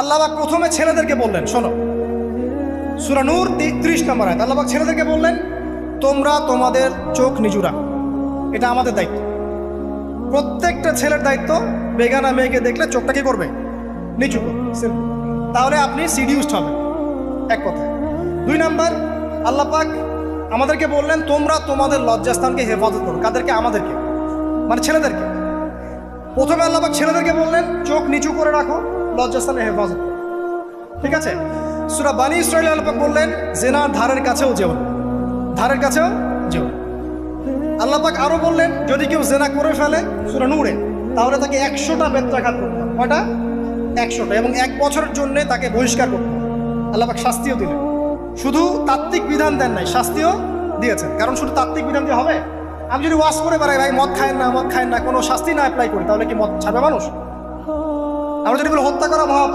আল্লাহ পাক প্রথমে ছেলেদেরকে বললেন, শোনো, সূরা নূর 30 নম্বর আয়াত। আল্লাহ পাক ছেলেদেরকে বললেন, তোমরা তোমাদের চোখ নিচু রাখো, এটা আমাদের দায়িত্ব। প্রত্যেকটা ছেলের দায়িত্ব বেগানা মেয়েকে দেখলে চোখটা কি করবে? নিচু করবে। তাহলে আপনি সিডিউসড হবেন, এক কথা। 2 নাম্বার, আল্লাহ পাক আমাদেরকে বললেন, তোমরা তোমাদের লজ্জাস্থানকে হেফাজত করো। কাদেরকে? আমাদেরকে, মানে ছেলেদেরকে। প্রথমে আল্লাহ পাক ছেলেদেরকে বললেন, চোখ নিচু করে রাখো, লজ্জাস্থানে হেফাজত করো। ঠিক আছে? সূরা বানী ইসরাঈল আল্লাহ পাক বললেন, জেনার ধারের কাছেও যেও না, ধারের কাছেও যেও না। আল্লাহ পাক আরো বললেন, যদি কেউ জেনা করে ফেলে সূরা নূরে, তাহলে তাকে 100টা বেত্রাঘাত করতে হবে। কয়টা? 100টা, এবং 1 বছরের জন্য তাকে বহিষ্কার করতে হবে। আল্লাহ পাক শাস্তিও দিলেন, শুধু তাত্ত্বিক বিধান দেন নাই, শাস্তিও দিয়েছেন। কারণ শুধু তাত্ত্বিক বিধান দিয়ে হবে? আমি যদি ওয়াজ করে বেড়াই, ভাই মদ খায় না, মদ খায় না, কোনো শাস্তি না অ্যাপ্লাই করি, তাহলে কি মদ ছাড়বে মানুষ? আমরা যদি বলি হত্যা করা মহাপাপ,